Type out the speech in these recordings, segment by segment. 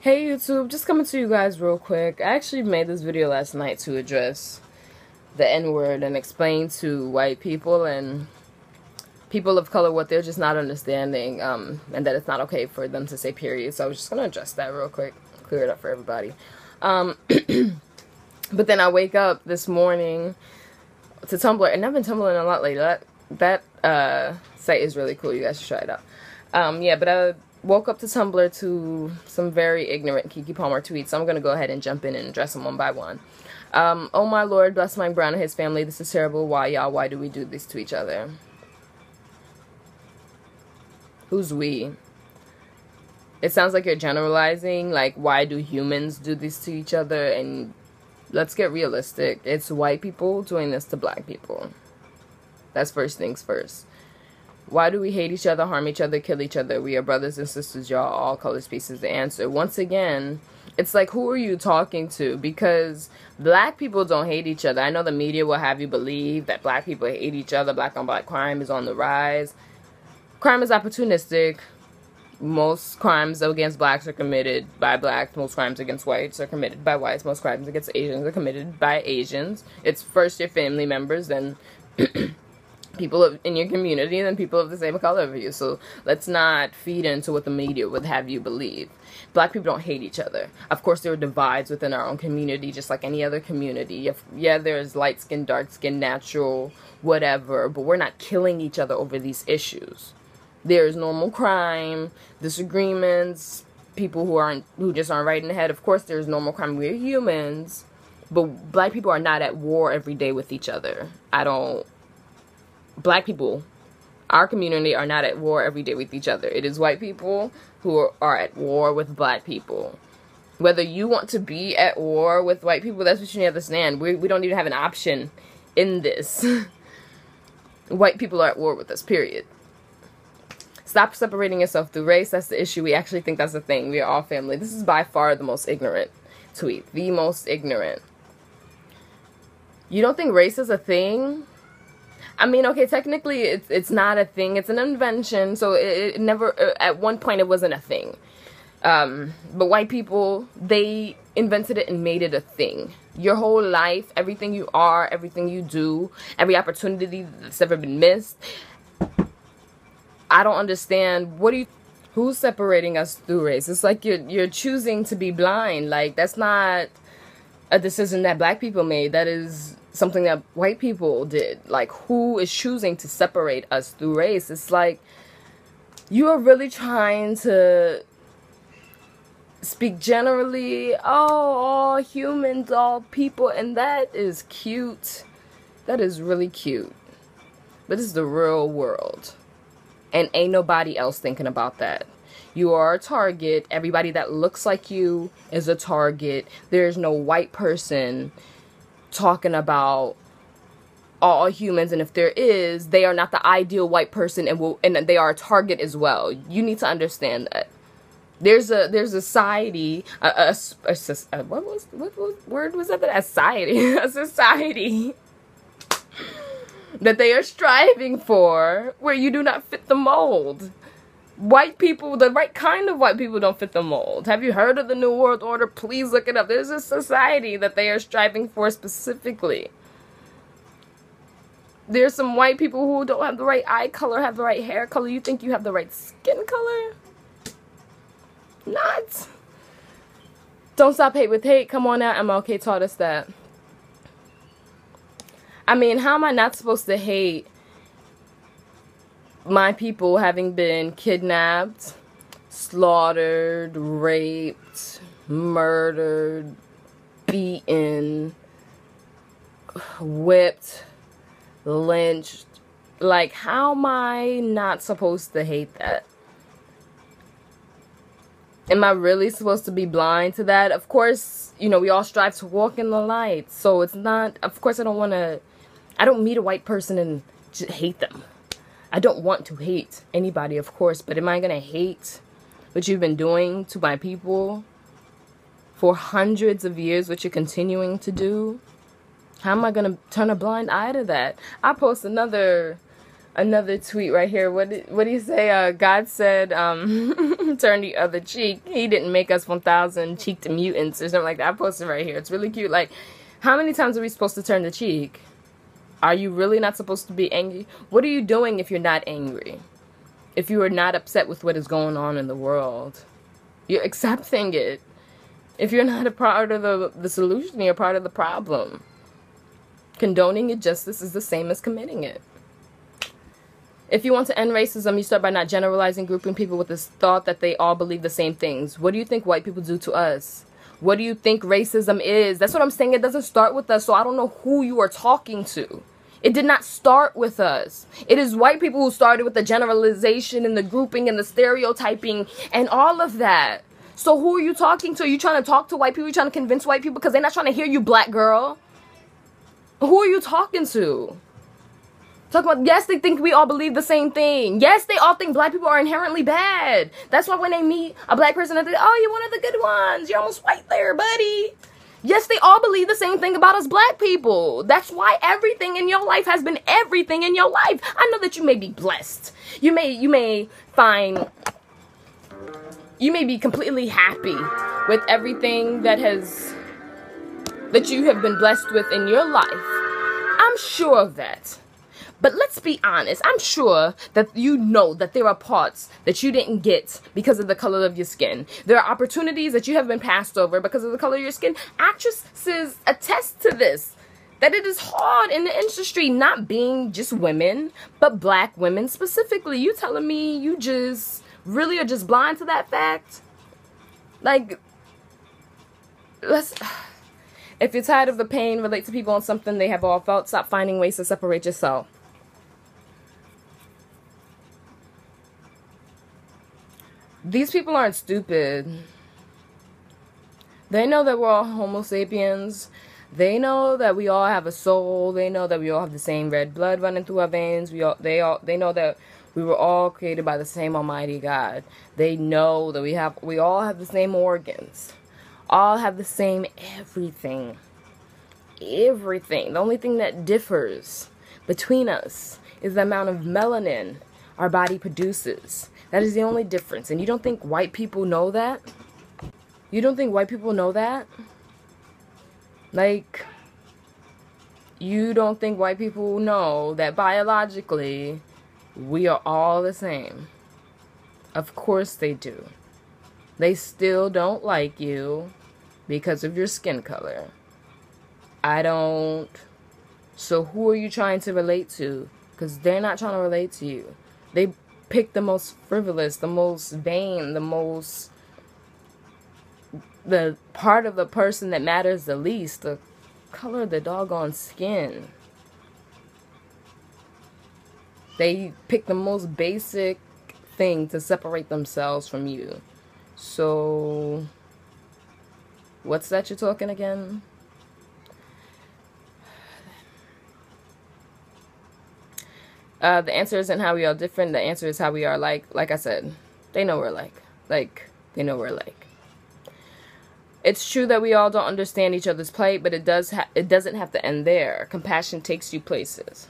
Hey YouTube, just coming to you guys real quick. I actually made this video last night to address the N-word and explain to white people and people of color what they're just not understanding, and that it's not okay for them to say period. So I was just going to address that real quick, clear it up for everybody. But then I wake up this morning to Tumblr, and I've been tumbling a lot lately. That site is really cool. You guys should try it out. Yeah, but I woke up to Tumblr to some very ignorant KeKe Palmer tweets. So I'm going to go ahead and jump in and address them one by one. Oh my lord, bless Mike Brown and his family. This is terrible. Why, y'all? Why do we do this to each other? Who's we? It sounds like you're generalizing, like, why do humans do this to each other? And let's get realistic. It's white people doing this to black people. That's first things first. Why do we hate each other, harm each other, kill each other? We are brothers and sisters, y'all. All colors, pieces. The answer. Once again, it's like, who are you talking to? Because black people don't hate each other. I know the media will have you believe that black people hate each other. Black on black crime is on the rise. Crime is opportunistic. Most crimes against blacks are committed by blacks. Most crimes against whites are committed by whites. Most crimes against Asians are committed by Asians. It's first your family members, then people in your community, and then people of the same color of you. So let's not feed into what the media would have you believe. Black people don't hate each other. Of course, there are divides within our own community, just like any other community. Yeah, there's light skin, dark skin, natural, whatever, but we're not killing each other over these issues. There's normal crime, disagreements, people who just aren't right in the head. Of course, there's normal crime. We're humans, but black people are not at war every day with each other. Black people, our community, are not at war every day with each other. It is white people who are at war with black people. Whether you want to be at war with white people, that's what you need to understand. We don't even have an option in this. White people are at war with us, period. Stop separating yourself through race. That's the issue. We actually think that's the thing. We are all family. This is by far the most ignorant tweet. The most ignorant. You don't think race is a thing? I mean, okay, technically it's not a thing. It's an invention. So it never, at one point it wasn't a thing. But white people, they invented it and made it a thing. Your whole life, everything you are, everything you do, every opportunity that's ever been missed. I don't understand. Who's separating us through race? It's like you're choosing to be blind. Like, that's not a decision that black people made. That is something that white people did. Like, who is choosing to separate us through race? It's like, you are really trying to speak generally. Oh, all humans, all people, and that is cute. That is really cute. But this is the real world. And ain't nobody else thinking about that. You are a target. Everybody that looks like you is a target. There's no white person talking about all humans, and if there is, they are not the ideal white person, and they are a target as well. You need to understand that. There's a society, what word was that? A society, a society that they are striving for, where you do not fit the mold. White people, the right kind of white people, don't fit the mold. Have you heard of the New World Order? Please look it up. There's a society that they are striving for specifically. There's some white people who don't have the right eye color, have the right hair color. You think you have the right skin color? Not. Don't stop hate with hate. Come on out. MLK taught us that. I mean, how am I not supposed to hate my people having been kidnapped, slaughtered, raped, murdered, beaten, whipped, lynched? Like, how am I not supposed to hate that? Am I really supposed to be blind to that? Of course, you know, we all strive to walk in the light. So it's not, of course, I don't meet a white person and just hate them. I don't want to hate anybody, of course, but am I going to hate what you've been doing to my people for hundreds of years, what you're continuing to do? How am I going to turn a blind eye to that? I post another Another tweet right here. What do you say? God said, turn the other cheek. He didn't make us 1,000 cheeked mutants or something like that. I posted right here. It's really cute. Like, how many times are we supposed to turn the cheek? Are you really not supposed to be angry? What are you doing if you're not angry? If you are not upset with what is going on in the world? You're accepting it. If you're not a part of the solution, you're part of the problem. Condoning injustice is the same as committing it. If you want to end racism, you start by not generalizing, grouping people with this thought that they all believe the same things. What do you think white people do to us? What do you think racism is? That's what I'm saying. It doesn't start with us, so I don't know who you are talking to. It did not start with us. It is white people who started with the generalization and the grouping and the stereotyping and all of that. So who are you talking to? Are you trying to talk to white people? Are you trying to convince white people because they're not trying to hear you, black girl? Who are you talking to? Talking about, yes, they think we all believe the same thing. Yes, they all think black people are inherently bad. That's why when they meet a black person, they think, oh, you're one of the good ones. You're almost white there, buddy. Yes, they all believe the same thing about us black people. That's why everything in your life has been everything in your life. I know that you may be blessed. You may be completely happy with everything that you have been blessed with in your life. I'm sure of that. But let's be honest, I'm sure that you know that there are parts that you didn't get because of the color of your skin. There are opportunities that you have been passed over because of the color of your skin. Actresses attest to this, that it is hard in the industry, not being just women, but black women specifically. You telling me you just really are just blind to that fact? Like, if you're tired of the pain, relate to people on something they have all felt. Stop finding ways to separate yourself. These people aren't stupid. They know that we're all Homo sapiens. They know that we all have a soul. They know that we all have the same red blood running through our veins. They know that we were all created by the same Almighty God. They know that we all have the same organs. All have the same everything. Everything. The only thing that differs between us is the amount of melanin our body produces. That is the only difference. And you don't think white people know that? You don't think white people know that? Like, you don't think white people know that biologically we are all the same? Of course they do. They still don't like you because of your skin color. I don't. So who are you trying to relate to? Because they're not trying to relate to you. They pick the most frivolous, the most vain, the part of the person that matters the least, the color of the doggone skin. They pick the most basic thing to separate themselves from you. So, what's that you're talking again? The answer isn't how we are different. The answer is how we are alike. Like I said, they know we're alike. They know we're alike. It's true that we all don't understand each other's plight, but it doesn't have to end there. Compassion takes you places.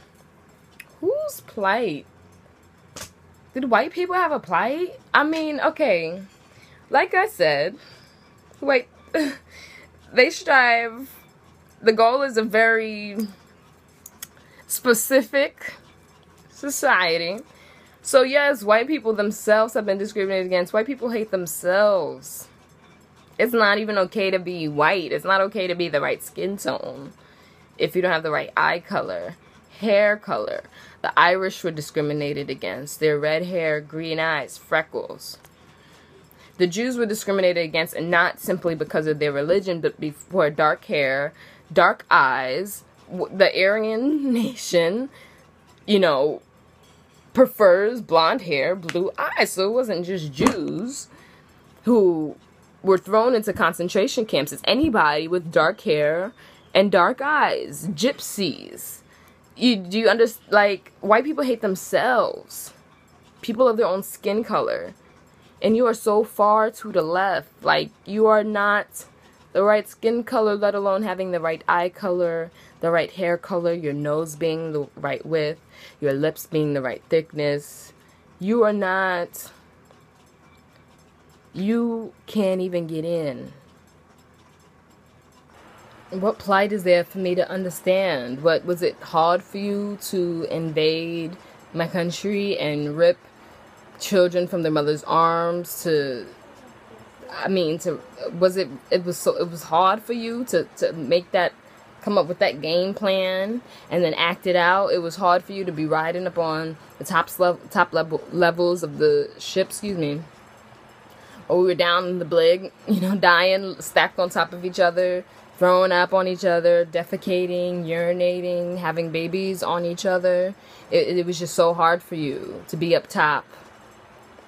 Whose plight? Did white people have a plight? I mean, okay. Like I said, they strive. The goal is a very specific society. So yes, white people themselves have been discriminated against. White people hate themselves. It's not even okay to be white. It's not okay to be the right skin tone if you don't have the right eye color, hair color. The Irish were discriminated against. Their red hair, green eyes, freckles. The Jews were discriminated against, and not simply because of their religion, but for dark hair, dark eyes. The Aryan nation, prefers blonde hair, blue eyes. So it wasn't just Jews who were thrown into concentration camps. It's anybody with dark hair and dark eyes. Gypsies. Do you understand? Like, white people hate themselves. People of their own skin color. And you are so far to the left. Like, you are not the right skin color, let alone having the right eye color, the right hair color, your nose being the right width, your lips being the right thickness. You are not, you can't even get in. What plight is there for me to understand? What was it hard for you to invade my country and rip children from their mother's arms it was hard for you to make that, come up with that game plan and then act it out? It was hard for you to be riding up on the top levels of the ship, or we were down in the brig, dying, stacked on top of each other, throwing up on each other, defecating, urinating, having babies on each other. It was just so hard for you to be up top,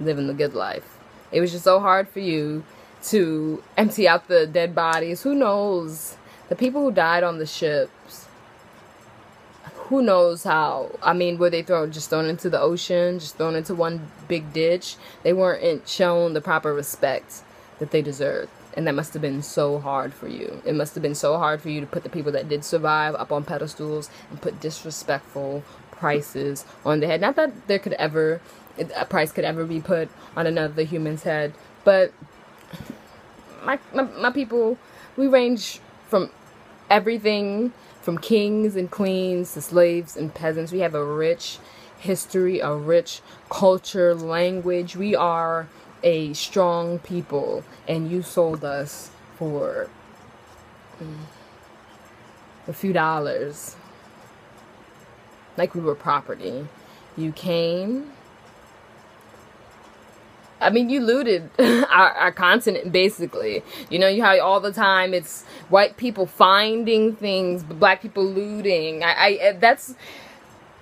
living the good life. It was just so hard for you to empty out the dead bodies. Who knows? The people who died on the ships, who knows how? I mean, were they just thrown into the ocean, just thrown into one big ditch? They weren't shown the proper respect that they deserved. And that must have been so hard for you. It must have been so hard for you to put the people that did survive up on pedestals and put disrespectful prices on their head. Not that a price could ever be put on another human's head, but my people, we range from everything from kings and queens to slaves and peasants. We have a rich history, a rich culture, language. We are a strong people, and you sold us for a few dollars like we were property. You came, I mean, you looted our continent, basically. You know how all the time it's white people finding things, but black people looting.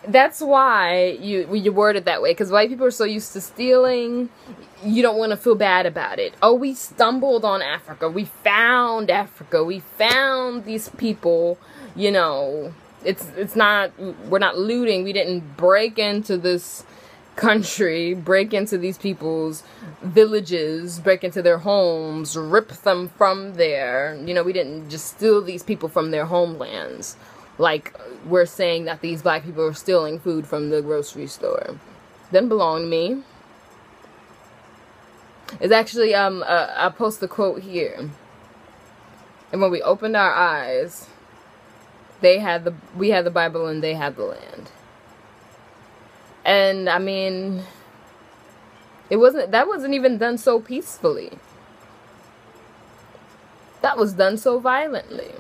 That's why you word it that way, because white people are so used to stealing. You don't want to feel bad about it. Oh, we stumbled on Africa. We found Africa. We found these people. It's not, we're not looting. We didn't break into this country, break into these people's villages, break into their homes, rip them from there. We didn't just steal these people from their homelands. Like we're saying that these black people are stealing food from the grocery store. Doesn't belong to me. It's actually, I post the quote here. And when we opened our eyes, we had the Bible and they had the land. And I mean, that wasn't even done so peacefully. That was done so violently.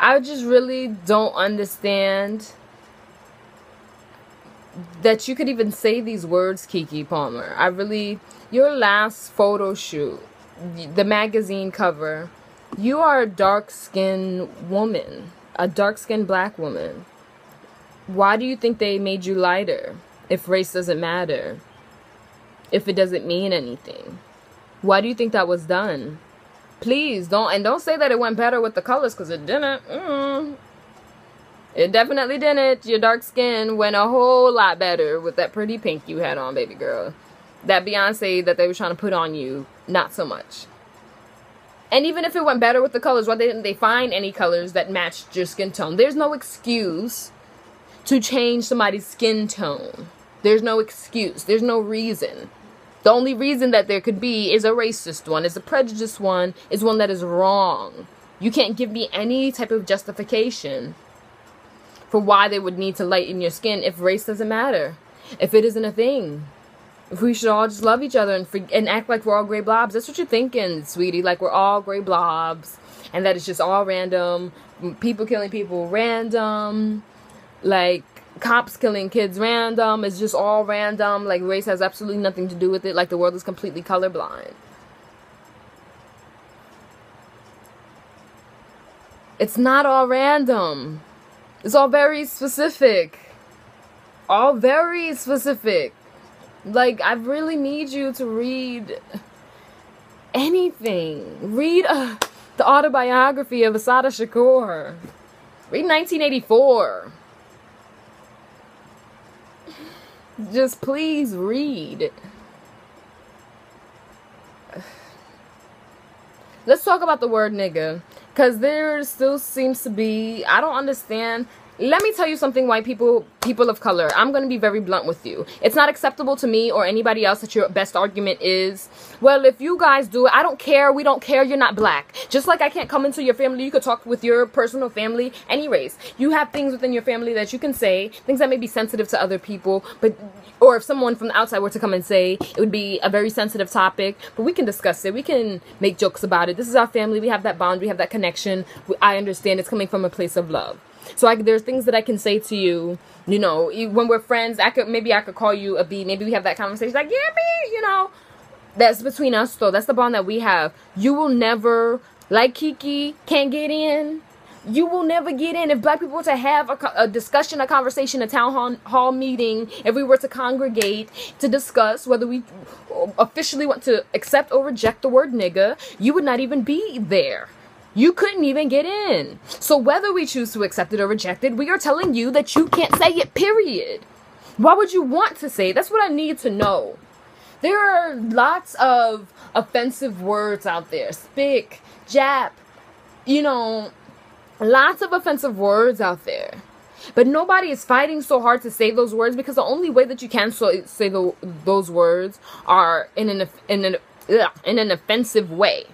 I just really don't understand that you could even say these words, KeKe Palmer. Your last photo shoot, the magazine cover, you are a dark-skinned woman, a dark-skinned black woman. Why do you think they made you lighter if race doesn't matter? If it doesn't mean anything? Why do you think that was done? Please don't say that it went better with the colors, because it didn't. It definitely didn't. Your dark skin went a whole lot better with that pretty pink you had on, baby girl. That Beyonce that they were trying to put on you, not so much. And even if it went better with the colors, why didn't they find any colors that matched your skin tone? There's no excuse to change somebody's skin tone. There's no excuse. There's no reason. The only reason that there could be is a racist one, is a prejudiced one, is one that is wrong. You can't give me any type of justification for why they would need to lighten your skin if race doesn't matter, if it isn't a thing. If we should all just love each other and act like we're all gray blobs. That's what you're thinking, sweetie, like we're all gray blobs, and that it's just all random, people killing people random, like cops killing kids random, it's just all random, like race has absolutely nothing to do with it, like the world is completely colorblind. It's not all random. It's all very specific. All very specific. Like, I really need you to read anything. Read the autobiography of Assata Shakur. Read 1984. Just please read. let's talk about the word nigga. Because there still seems to be, I don't understand. Let me tell you something, white people, people of color. I'm going to be very blunt with you. It's not acceptable to me or anybody else that your best argument is, well, if you guys do it, I don't care. We don't care. You're not black. Just like I can't come into your family. You could talk with your personal family, any race. You have things within your family that you can say, things that may be sensitive to other people, but, or if someone from the outside were to come and say, it would be a very sensitive topic, but we can discuss it. We can make jokes about it. This is our family. We have that bond. We have that connection. I understand it's coming from a place of love. So there's things that I can say to you, you know, when we're friends. Maybe I could call you a B. Maybe we have that conversation like, yeah, B, you know. That's between us, though. That's the bond that we have. You will never, like KeKe can't get in. You will never get in. If black people were to have a discussion, a conversation, a town hall meeting, if we were to congregate to discuss whether we officially want to accept or reject the word nigga, you would not even be there. You couldn't even get in. So whether we choose to accept it or reject it, we are telling you that you can't say it, period. Why would you want to say it? That's what I need to know. There are lots of offensive words out there. Spick, Jap, you know, lots of offensive words out there. But nobody is fighting so hard to say those words, because the only way that you can say those words are in an offensive way.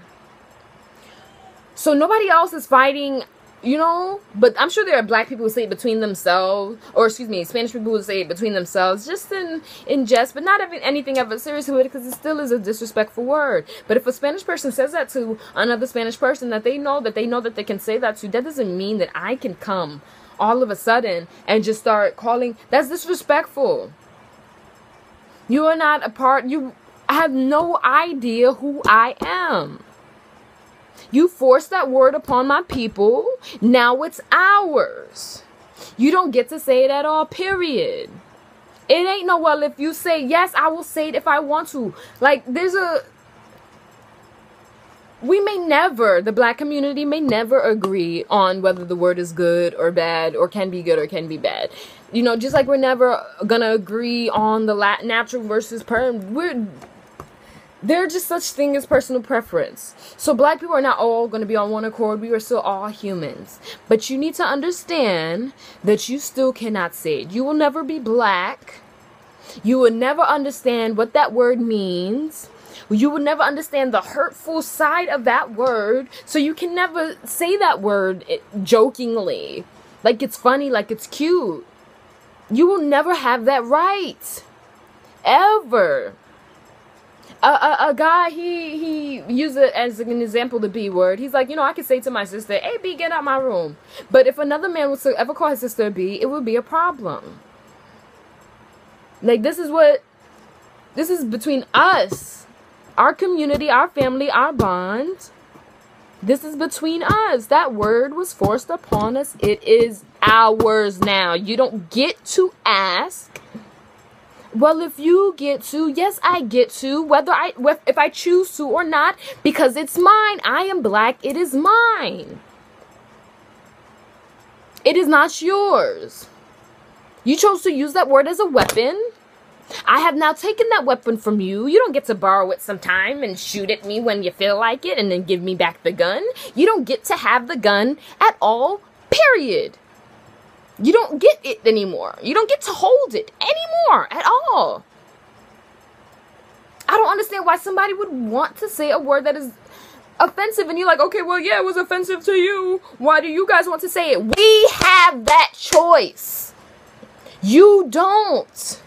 So nobody else is fighting, you know, but I'm sure there are black people who say it between themselves, or excuse me, Spanish people who say it between themselves, just in jest, but not anything of a serious with it, because it still is a disrespectful word. But if a Spanish person says that to another Spanish person that they know that they can say that to, that doesn't mean that I can come all of a sudden and just start calling. That's disrespectful. You are not a part. I have no idea who I am. You forced that word upon my people. Now it's ours. You don't get to say it at all, period. It ain't no, well, if you say yes, I will say it if I want to. Like, the black community may never agree on whether the word is good or bad, or can be good or can be bad. You know, just like we're never gonna agree on the natural versus perm. There's just such thing as personal preference. So black people are not all going to be on one accord. We are still all humans. But you need to understand that you still cannot say it. You will never be black. You will never understand what that word means. You will never understand the hurtful side of that word. So you can never say that word jokingly, like it's funny, like it's cute. You will never have that right. Ever. A guy, he used it as an example, the B word. He's like, you know, I could say to my sister, hey, B, get out my room. But if another man was to ever call his sister a B, it would be a problem. Like, this is between us, our community, our family, our bond. This is between us. That word was forced upon us. It is ours now. You don't get to ask. Well, if you get to, yes, I get to, if I choose to or not, because it's mine. I am black. It is mine. It is not yours. You chose to use that word as a weapon. I have now taken that weapon from you. You don't get to borrow it sometime and shoot at me when you feel like it and then give me back the gun. You don't get to have the gun at all, period. You don't get it anymore. You don't get to hold it anymore at all. I don't understand why somebody would want to say a word that is offensive, and you're like, okay, well, yeah, it was offensive to you. Why do you guys want to say it? We have that choice. You don't.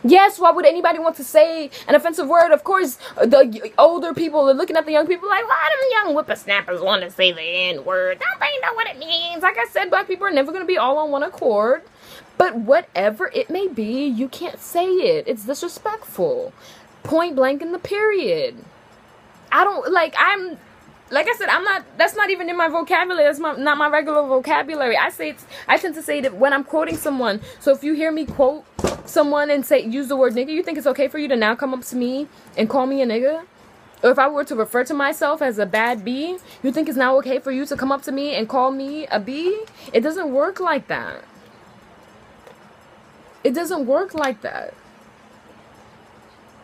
Yes, why would anybody want to say an offensive word? Of course, the older people are looking at the young people like, why do them young whippersnappers want to say the N-word? Don't they know what it means? Like I said, black people are never going to be all on one accord. But whatever it may be, you can't say it. It's disrespectful. Point blank in the period. Like I said, that's not even in my vocabulary. That's not my regular vocabulary. I tend to say that when I'm quoting someone. So if you hear me quote someone and use the word nigga, you think it's okay for you to now come up to me and call me a nigga? Or if I were to refer to myself as a bad B, you think it's now okay for you to come up to me and call me a B? It doesn't work like that. It doesn't work like that.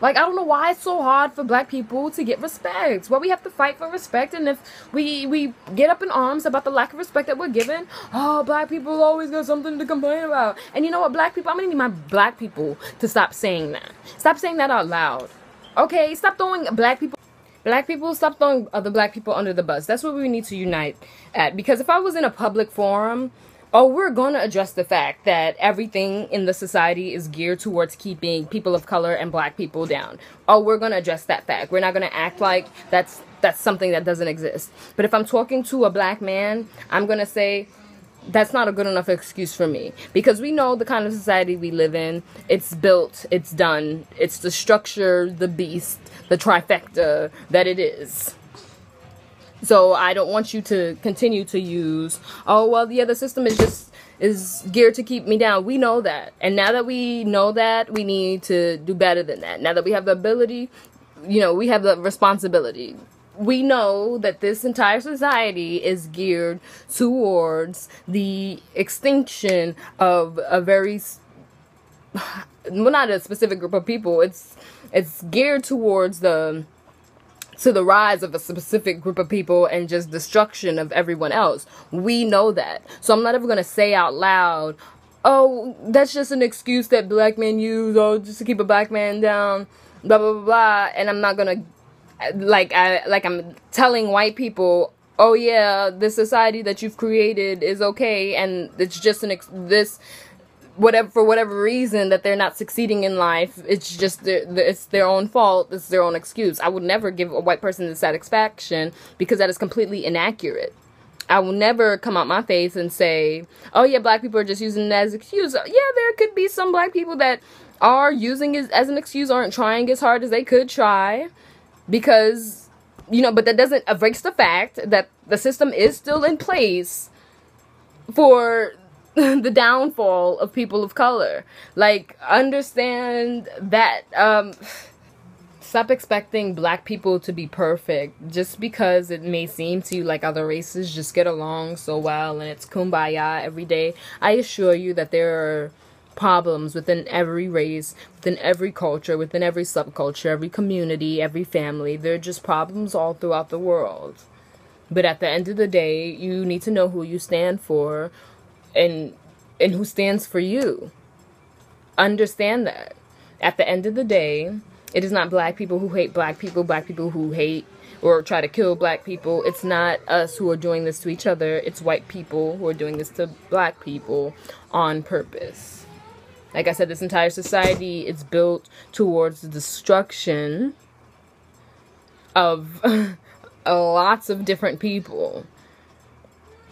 Like, I don't know why it's so hard for black people to get respect. Why we have to fight for respect, and if we get up in arms about the lack of respect that we're given, oh, black people always got something to complain about. And you know what, black people, I'm gonna need my black people to stop saying that. Stop saying that out loud. Okay, stop throwing black people, stop throwing other black people under the bus. That's what we need to unite at. Because if I was in a public forum, oh, we're going to address the fact that everything in the society is geared towards keeping people of color and black people down. Oh, we're going to address that fact. We're not going to act like that's something that doesn't exist. But if I'm talking to a black man, I'm going to say, that's not a good enough excuse for me. Because we know the kind of society we live in. It's built, it's done, it's the structure, the beast, the trifecta that it is. So I don't want you to continue to use, oh, well, yeah, the system is geared to keep me down. We know that. And now that we know that, we need to do better than that. Now that we have the ability, you know, we have the responsibility. We know that this entire society is geared towards the extinction of a very, well, not a specific group of people. It's geared towards the rise of a specific group of people and just destruction of everyone else. We know that. So I'm not ever going to say out loud, oh, that's just an excuse that black men use, oh, just to keep a black man down, blah, blah, blah, blah. And I'm not going to, like I'm telling white people, oh, yeah, this society that you've created is okay, and it's just for whatever reason that they're not succeeding in life, it's just it's their own fault, it's their own excuse. I would never give a white person the satisfaction, because that is completely inaccurate. I will never come out my face and say, oh yeah, black people are just using it as an excuse. Yeah, there could be some black people that are using it as an excuse, aren't trying as hard as they could try, because, you know, but that doesn't erase the fact that the system is still in place for the downfall of people of color. Like, understand that. Stop expecting black people to be perfect just because it may seem to you like other races just get along so well and it's kumbaya every day. I assure you that there are problems within every race, within every culture, within every subculture, every community, every family. There are just problems all throughout the world. But at the end of the day, you need to know who you stand for, and who stands for you. Understand that. At the end of the day, it is not black people who hate black people who hate or try to kill black people. It's not us who are doing this to each other. It's white people who are doing this to black people on purpose. Like I said, this entire society is built towards the destruction of lots of different people.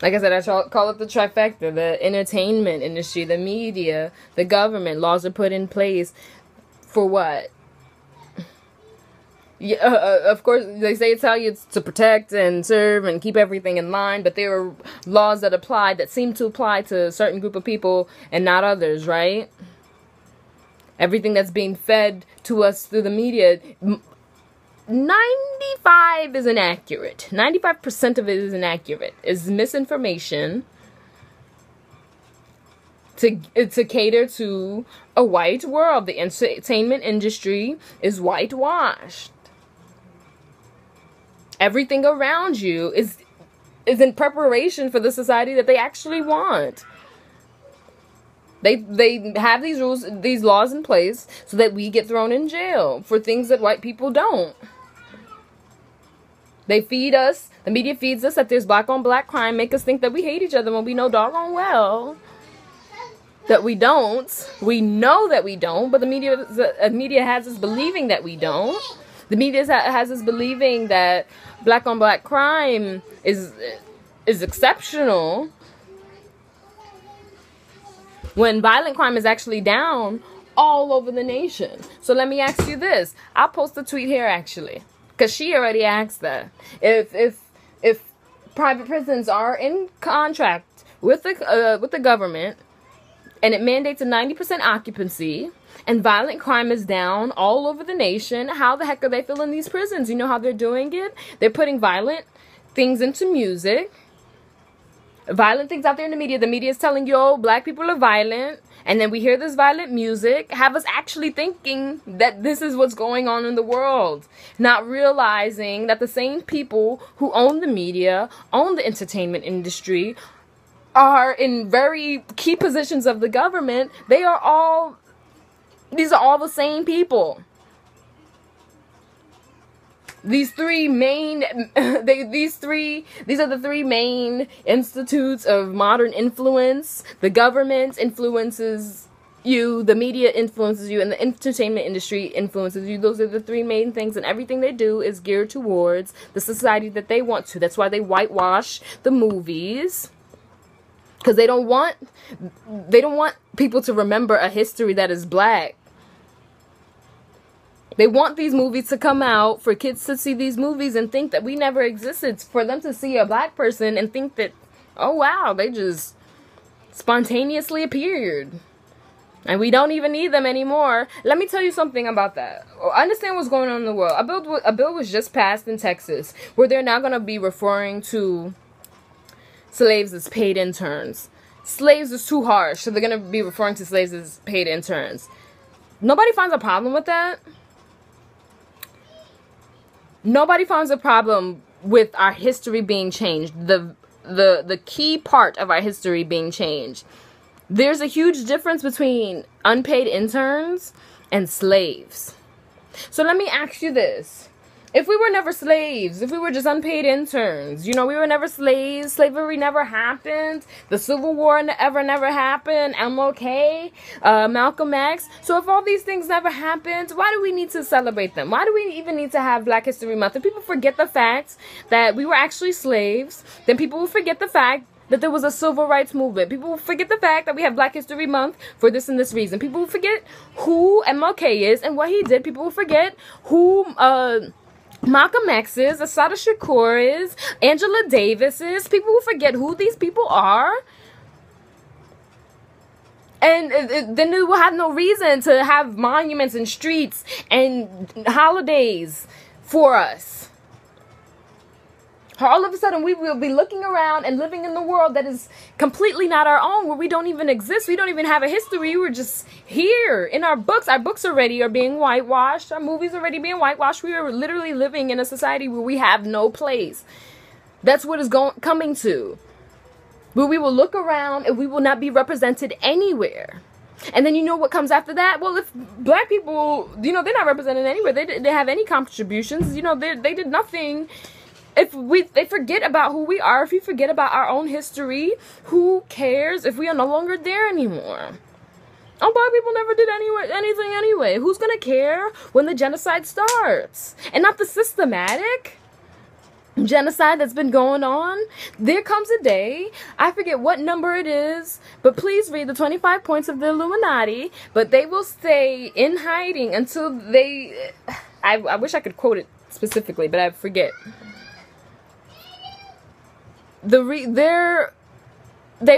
Like I said, I call it the trifecta: the entertainment industry, the media, the government. Laws are put in place for what? Yeah, of course, they tell you it's to protect and serve and keep everything in line, but there are laws that seem to apply to a certain group of people and not others, right? Everything that's being fed to us through the media, 95 is inaccurate. 95% of it is inaccurate. It's misinformation to cater to a white world. The entertainment industry is whitewashed. Everything around you is in preparation for the society that they actually want. They have these rules, these laws in place so that we get thrown in jail for things that white people don't. They feed us, the media feeds us that there's black on black crime, make us think that we hate each other when we know doggone well that we don't. We know that we don't, but the media has us believing that we don't. The media has us believing that black on black crime is exceptional, when violent crime is actually down all over the nation. So let me ask you this. I'll post a tweet here actually, because she already asked that. If private prisons are in contract with the government, and it mandates a 90% occupancy, and violent crime is down all over the nation, how the heck are they filling these prisons? You know how they're doing it? They're putting violent things into music, violent things out there in the media. The media is telling you, oh, black people are violent. And then we hear this violent music, have us actually thinking that this is what's going on in the world. Not realizing that the same people who own the media, own the entertainment industry, are in very key positions of the government. These are all the same people. These are the three main institutes of modern influence. The government influences you, the media influences you, and the entertainment industry influences you. Those are the three main things, and everything they do is geared towards the society that they want to. That's why they whitewash the movies, because they don't want people to remember a history that is black. They want these movies to come out for kids to see these movies and think that we never existed. For them to see a black person and think that, oh wow, they just spontaneously appeared. And we don't even need them anymore. Let me tell you something about that. Understand what's going on in the world. A bill was just passed in Texas where they're now going to be referring to slaves as paid interns. Slaves is too harsh, so they're going to be referring to slaves as paid interns. Nobody finds a problem with that. Nobody finds a problem with our history being changed. The key part of our history being changed. There's a huge difference between unpaid interns and slaves. So let me ask you this. If we were never slaves, if we were just unpaid interns, we were never slaves, slavery never happened, the Civil War never happened, MLK, Malcolm X. So if all these things never happened, why do we need to celebrate them? Why do we even need to have Black History Month? If people forget the fact that we were actually slaves, then people will forget the fact that there was a civil rights movement. People will forget the fact that we have Black History Month for this and this reason. People will forget who MLK is and what he did. People will forget who Malcolm X is, Assata Shakur is, Angela Davis is. People will forget who these people are. And then they will have no reason to have monuments and streets and holidays for us. All of a sudden, we will be looking around and living in the world that is completely not our own, where we don't even exist. We don't even have a history. We're just here in our books. Our books already are being whitewashed. Our movies already being whitewashed. We are literally living in a society where we have no place. That's what is coming to. Where we will look around and we will not be represented anywhere. And then you know what comes after that? Well, if black people, they're not represented anywhere. They didn't have any contributions. They did nothing. If they forget about who we are, if we forget about our own history, who cares if we are no longer there anymore? Oh, black people never did anything anyway. Who's going to care when the genocide starts? And not the systematic genocide that's been going on. There comes a day, I forget what number it is, but please read the 25 points of the Illuminati, but they will stay in hiding until they... I wish I could quote it specifically, but I forget. They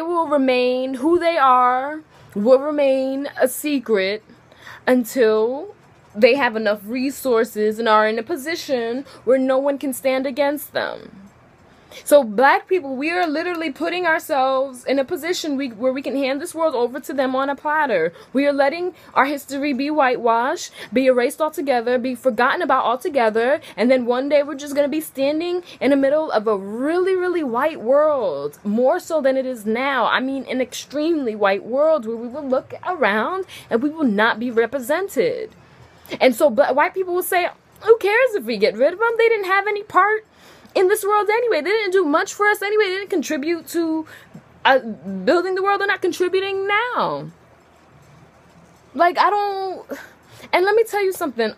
will remain who they are, will remain a secret until they have enough resources and are in a position where no one can stand against them. So black people, we are literally putting ourselves in a position where we can hand this world over to them on a platter. We are letting our history be whitewashed, be erased altogether, be forgotten about altogether, and then one day we're just going to be standing in the middle of a really, really white world, more so than it is now. I mean, an extremely white world where we will look around and we will not be represented. And so white people will say, who cares if we get rid of them? They didn't have any part in this world anyway. They didn't do much for us anyway. They didn't contribute to building the world. They're not contributing now. And let me tell you something.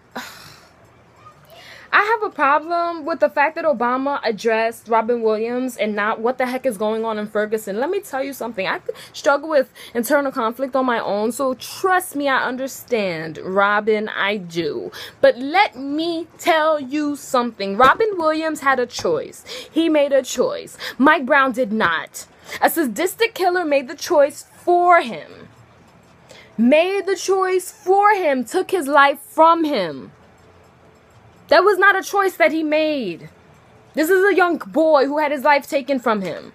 I have a problem with the fact that Obama addressed Robin Williams and not what the heck is going on in Ferguson. Let me tell you something. I struggle with internal conflict on my own, so trust me, I understand. Robin, I do. But let me tell you something. Robin Williams had a choice. He made a choice. Mike Brown did not. A sadistic killer made the choice for him. Took his life from him. That was not a choice that he made. This is a young boy who had his life taken from him.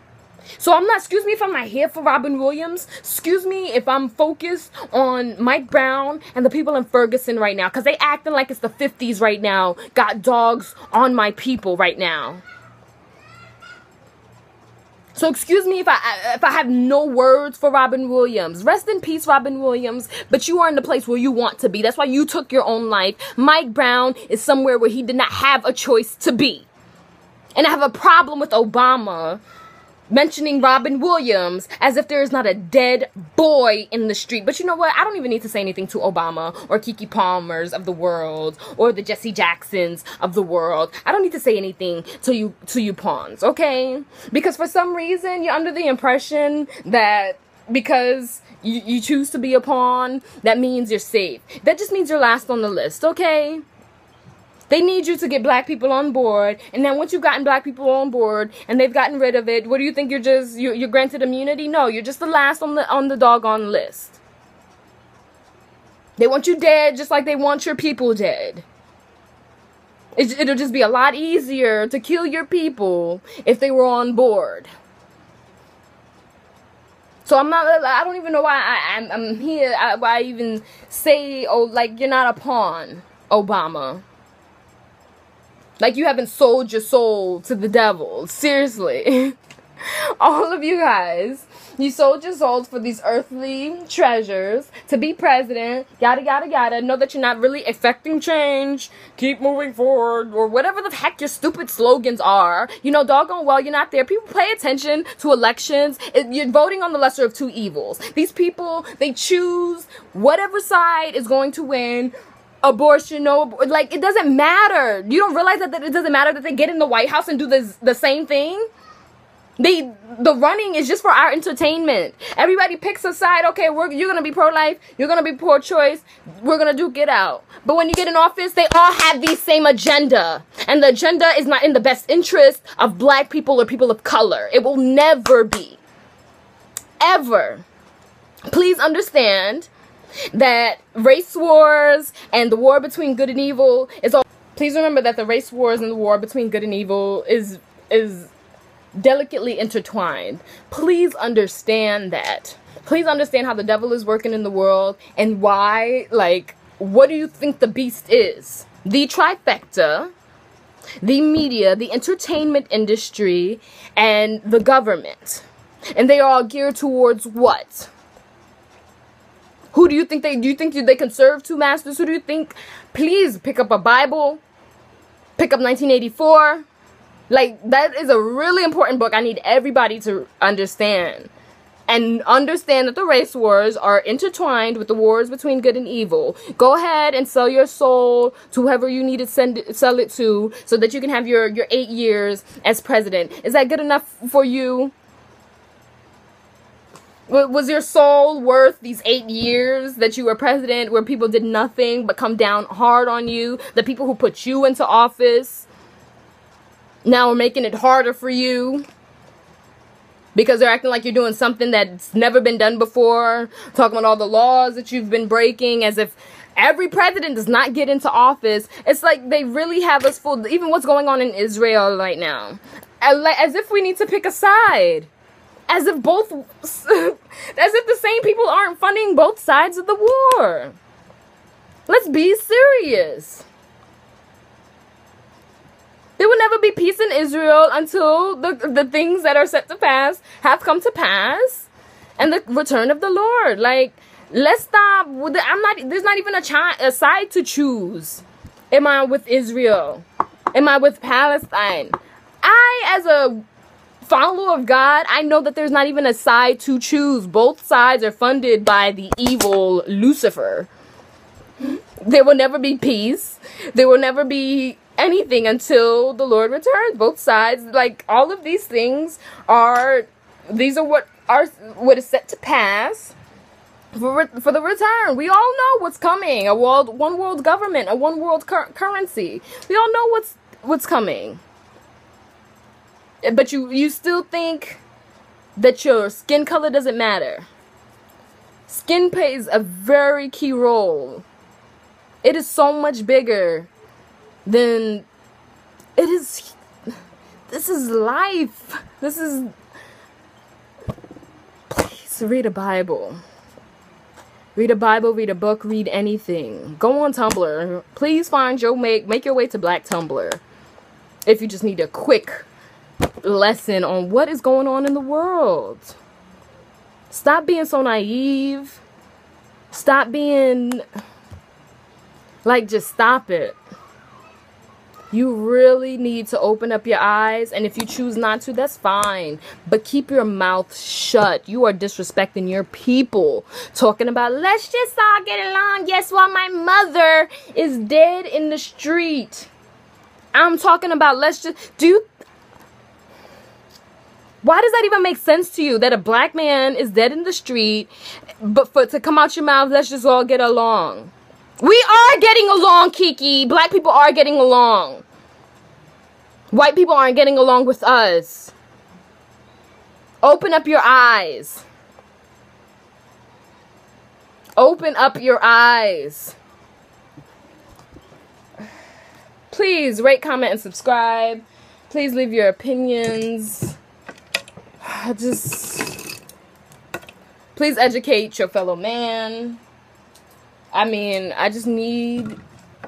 So I'm not, excuse me if I'm not here for Robin Williams. Excuse me if I'm focused on Mike Brown and the people in Ferguson right now. Because they acting like it's the 50s right now. Got dogs on my people right now. So excuse me if I have no words for Robin Williams. Rest in peace, Robin Williams. But you are in the place where you want to be. That's why you took your own life. Mike Brown is somewhere where he did not have a choice to be. And I have a problem with Obama mentioning Robin Williams as if there is not a dead boy in the street. But you know what? I don't even need to say anything to Obama or KeKe Palmers of the world or the Jesse Jacksons of the world. I don't need to say anything to you pawns, okay? Because for some reason, you're under the impression that because you choose to be a pawn, that means you're safe. That just means you're last on the list, okay? They need you to get black people on board, and then once you've gotten black people on board and they've gotten rid of it, what do you think? You're granted immunity? No, you're just the last on the doggone list. They want you dead just like they want your people dead. It'll just be a lot easier to kill your people if they were on board. So I don't even know why I'm here. Why I even say, oh, like, you're not a pawn, Obama. Like you haven't sold your soul to the devil. Seriously. All of you guys. You sold your souls for these earthly treasures. To be president. Yada, yada, yada. Know that you're not really affecting change. Keep moving forward. Or whatever the heck your stupid slogans are. You know, doggone well, you're not there. People pay attention to elections. You're voting on the lesser of two evils. These people, they choose whatever side is going to win. Abortion, no, like, it doesn't matter. You don't realize that it doesn't matter that they get in the White House and do the same thing? The running is just for our entertainment. Everybody picks a side. Okay, you're gonna be pro-life, you're gonna be pro-choice, we're gonna duke it out. But when you get in office, they all have the same agenda. And the agenda is not in the best interest of black people or people of color. It will never be. Ever. Please understand that race wars and the war between good and evil is all. Please remember that the race wars and the war between good and evil is delicately intertwined. Please understand that. Please understand how the devil is working in the world and why, like, what do you think the beast is? The trifecta, the media, the entertainment industry, and the government. And they are all geared towards what? Who do you think they can serve two masters? Who do you think? Please pick up a Bible. Pick up 1984. Like, that is a really important book I need everybody to understand. And understand that the race wars are intertwined with the wars between good and evil. Go ahead and sell your soul to whoever you need to sell it to so that you can have your 8 years as president. Is that good enough for you? Was your soul worth these 8 years that you were president where people did nothing but come down hard on you? The people who put you into office now are making it harder for you because they're acting like you're doing something that's never been done before, talking about all the laws that you've been breaking as if every president does not get into office. It's like they really have us fooled. Even what's going on in Israel right now. As if we need to pick a side. As if the same people aren't funding both sides of the war. Let's be serious. There will never be peace in Israel until the things that are set to pass have come to pass. And the return of the Lord. Like, let's stop. There's not even a side to choose. Am I with Israel? Am I with Palestine? As a follower of God, I know that there's not even a side to choose. Both sides are funded by the evil Lucifer. There will never be peace. There will never be anything until the Lord returns. Both sides, like, all of these things what is set to pass for the return. We all know what's coming. One world government, a one world currency. We all know what's coming. But you still think that your skin color doesn't matter. Skin plays a very key role. It is so much bigger than it is. This is life. This is just read a Bible. Read a Bible, read a book, read anything. Go on Tumblr. Please find your make your way to Black Tumblr. If you just need a quick lesson on what is going on in the world. Stop being so naive. Stop being like, just stop it. You really need to open up your eyes, and if you choose not to, that's fine. But keep your mouth shut. You are disrespecting your people. Talking about, let's just all get along. Yes, while my mother is dead in the street. I'm talking about, let's just, why does that even make sense to you, that a black man is dead in the street, but to come out your mouth, let's just all get along? We are getting along, KeKe. Black people are getting along. White people aren't getting along with us. Open up your eyes. Open up your eyes. Please rate, comment, and subscribe. Please leave your opinions. Please educate your fellow man. I mean, I just need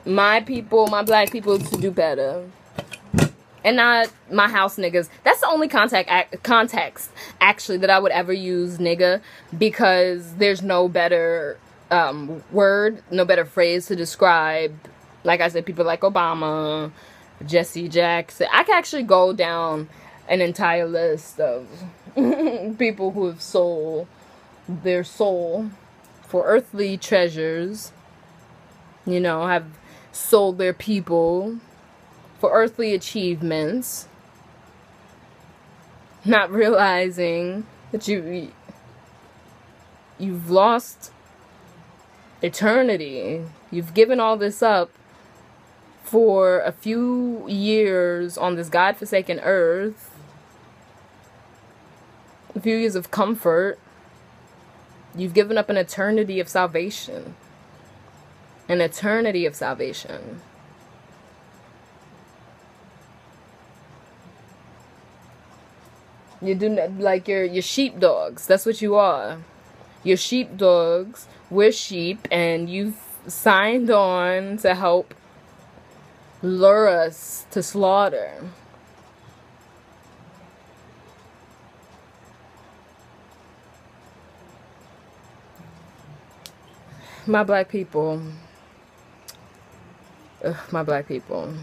my people, my black people, to do better. And not my house niggas. That's the only context, actually, that I would ever use nigga. Because there's no better word, no better phrase to describe, like I said, people like Obama, Jesse Jackson. I can actually go down an entire list of people who have sold their soul for earthly treasures, you know, have sold their people for earthly achievements, not realizing that you've lost eternity. You've given all this up for a few years on this godforsaken earth, a few years of comfort. You've given up an eternity of salvation. An eternity of salvation. You do like your sheepdogs. That's what you are. You're sheepdogs. We're sheep, and you've signed on to help lure us to slaughter. My black people. Ugh, my black people.